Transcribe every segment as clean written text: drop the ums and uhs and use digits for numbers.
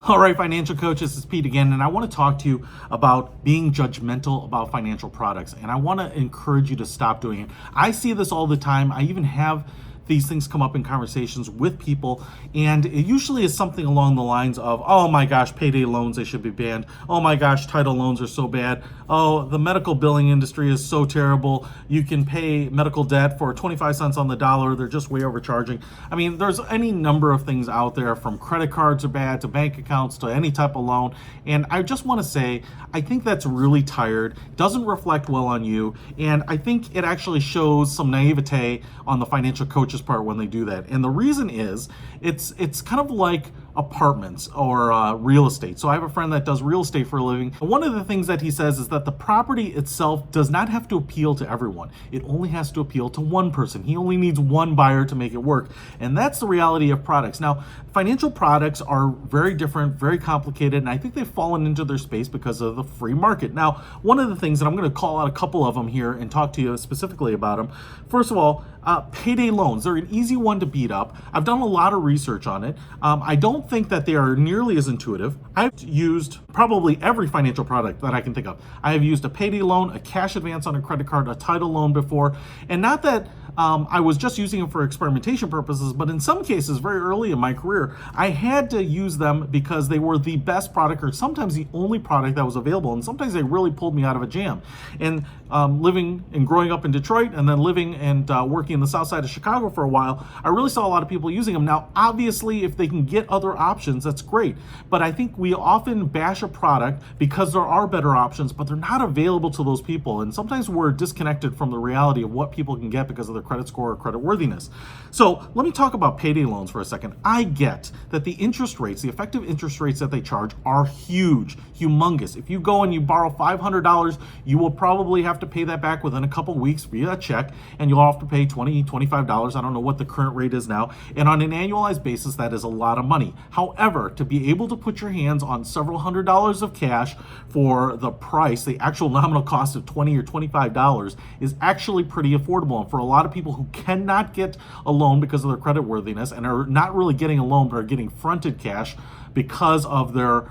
All right, financial coach, this is Pete again, and I want to talk to you about being judgmental about financial products. And I want to encourage you to stop doing it. I see this all the time. I even have these things come up in conversations with people, and it usually is something along the lines of, oh my gosh, payday loans, they should be banned. Oh my gosh, title loans are so bad. Oh, the medical billing industry is so terrible. You can pay medical debt for 25 cents on the dollar. They're just way overcharging. I mean, there's any number of things out there, from credit cards are bad to bank accounts to any type of loan. And I just want to say, I think that's really tired, doesn't reflect well on you, and I think it actually shows some naivete on the financial coach's part when they do that. And the reason is, it's kind of like apartments or real estate. So I have a friend that does real estate for a living. And one of the things that he says is that the property itself does not have to appeal to everyone. It only has to appeal to one person. He only needs one buyer to make it work. And that's the reality of products. Now, financial products are very different, very complicated, and I think they've fallen into their space because of the free market. Now, one of the things, and I'm going to call out a couple of them here and talk to you specifically about them. First of all, payday loans. They're an easy one to beat up. I've done a lot of research on it. I don't think that they are nearly as intuitive. I've used probably every financial product that I can think of. I have used a payday loan, a cash advance on a credit card, a title loan before, and not that I was just using them for experimentation purposes, but in some cases, very early in my career, I had to use them because they were the best product, or sometimes the only product that was available, and sometimes they really pulled me out of a jam. And living and growing up in Detroit, and then living and working in the south side of Chicago for a while, I really saw a lot of people using them. Now, obviously, if they can get other options, that's great. But I think we often bash a product because there are better options, but they're not available to those people. And sometimes we're disconnected from the reality of what people can get because of their credit score or credit worthiness. So let me talk about payday loans for a second. I get that the interest rates, the effective interest rates that they charge, are huge, humongous. If you go and you borrow $500, you will probably have to pay that back within a couple weeks via a check, and you'll have to pay $20, $25. I don't know what the current rate is now. And on an annualized basis, that is a lot of money. However, to be able to put your hands on several $100s of cash for the price, the actual nominal cost of $20 or $25, is actually pretty affordable. And for a lot of people who cannot get a loan because of their credit worthiness, and are not really getting a loan but are getting fronted cash because of their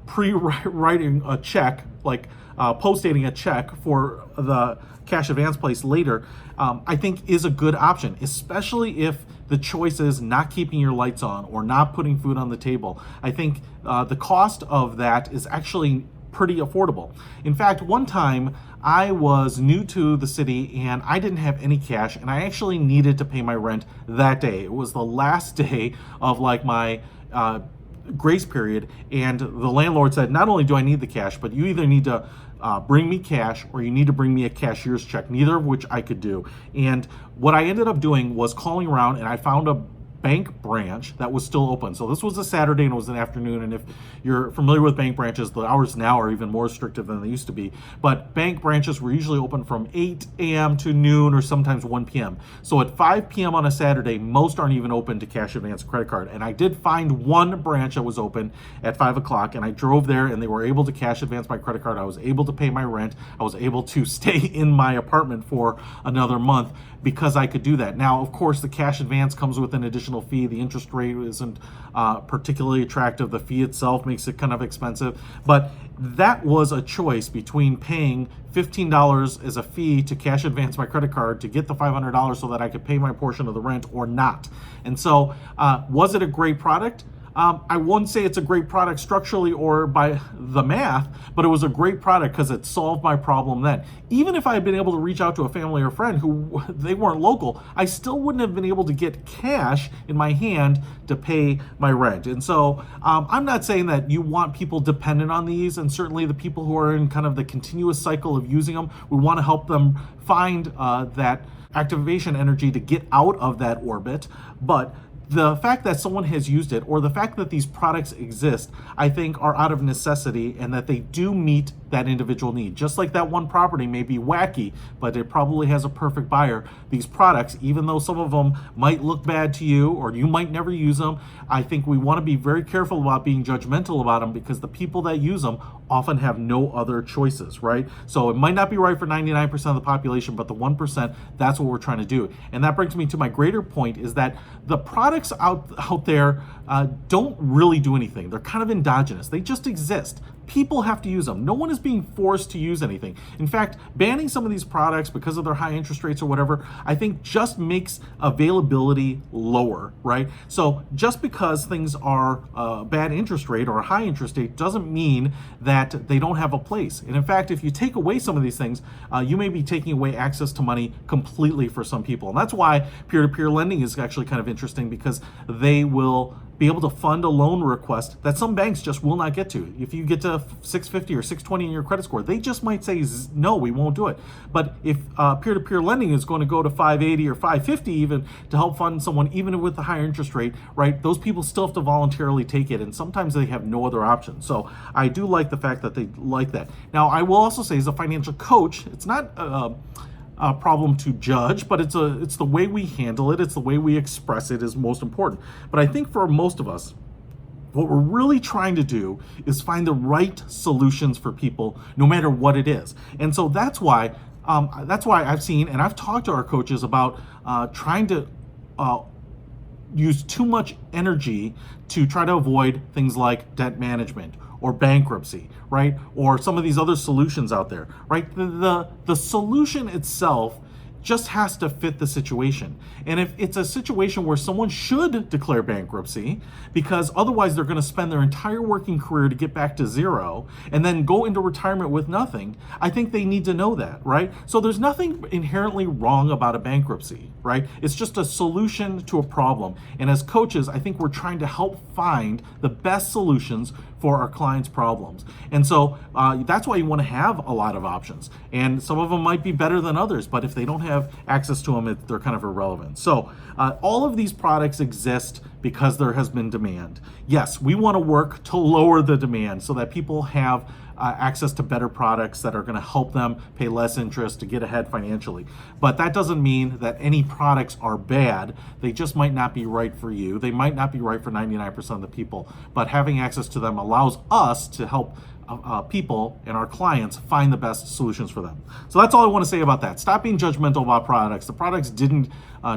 pre-writing a check, like post-dating a check for the cash advance place later, I think is a good option, especially if the choice is not keeping your lights on or not putting food on the table. I think the cost of that is actually pretty affordable. In fact, one time I was new to the city and I didn't have any cash, and I actually needed to pay my rent that day. It was the last day of like my grace period, and the landlord said, not only do I need the cash, but you either need to bring me cash or you need to bring me a cashier's check, neither of which I could do. And what I ended up doing was calling around, and I found a bank branch that was still open. So this was a Saturday and it was an afternoon, and if you're familiar with bank branches, the hours now are even more restrictive than they used to be. But bank branches were usually open from 8 a.m. to noon, or sometimes 1 p.m. So at 5 p.m. on a Saturday, most aren't even open to cash advance credit card. And I did find one branch that was open at 5 o'clock, and I drove there and they were able to cash advance my credit card. I was able to pay my rent. I was able to stay in my apartment for another month because I could do that. Now, of course, the cash advance comes with an additional fee. The interest rate isn't particularly attractive. The fee itself makes it kind of expensive. But that was a choice between paying $15 as a fee to cash advance my credit card to get the $500 so that I could pay my portion of the rent, or not. And so was it a great product? I wouldn't say it's a great product structurally or by the math, but it was a great product because it solved my problem then. Even if I had been able to reach out to a family or friend who they weren't local, I still wouldn't have been able to get cash in my hand to pay my rent. And so I'm not saying that you want people dependent on these, and certainly the people who are in kind of the continuous cycle of using them, we want to help them find that activation energy to get out of that orbit. But the fact that someone has used it, or the fact that these products exist, I think are out of necessity, and that they do meet that individual need. Just like that one property may be wacky, but it probably has a perfect buyer. These products, even though some of them might look bad to you or you might never use them, I think we want to be very careful about being judgmental about them, because the people that use them often have no other choices, right? So it might not be right for 99% of the population, but the 1%, that's what we're trying to do. And that brings me to my greater point, is that the products out there don't really do anything. They're kind of endogenous. They just exist. People have to use them. No one is being forced to use anything. In fact, banning some of these products because of their high interest rates or whatever, I think just makes availability lower, right? So just because things are a bad interest rate or a high interest rate doesn't mean that they don't have a place. And in fact, if you take away some of these things, you may be taking away access to money completely for some people. And that's why peer-to-peer lending is actually kind of interesting, because they will be able to fund a loan request that some banks just will not get to. If you get to 650 or 620 in your credit score, they just might say, no, we won't do it. But if peer-to-peer lending is going to go to 580 or 550 even to help fund someone, even with a higher interest rate, right, those people still have to voluntarily take it, and sometimes they have no other option. So I do like the fact that they like that. Now, I will also say, as a financial coach, it's not a problem to judge, but it's the way we handle it, it's the way we express it is most important. But I think for most of us, what we're really trying to do is find the right solutions for people, no matter what it is. And so that's why I've seen, and I've talked to our coaches about trying to use too much energy to try to avoid things like debt management or bankruptcy, right? Or some of these other solutions out there, right? The solution itself just has to fit the situation. And if it's a situation where someone should declare bankruptcy, because otherwise they're going to spend their entire working career to get back to zero and then go into retirement with nothing, I think they need to know that, right? So there's nothing inherently wrong about a bankruptcy, right? It's just a solution to a problem. And as coaches, I think we're trying to help find the best solutions for our clients' problems. And so that's why you want to have a lot of options. And some of them might be better than others, but if they don't have access to them, they're kind of irrelevant. So all of these products exist because there has been demand. Yes, we want to work to lower the demand so that people have access to better products that are going to help them pay less interest to get ahead financially. But that doesn't mean that any products are bad. They just might not be right for you. They might not be right for 99% of the people. But having access to them allows us to help people and our clients find the best solutions for them. So that's all I want to say about that. Stop being judgmental about products. The products didn't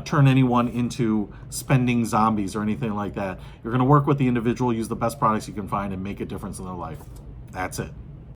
turn anyone into spending zombies or anything like that. You're going to work with the individual, use the best products you can find, and make a difference in their life. That's it.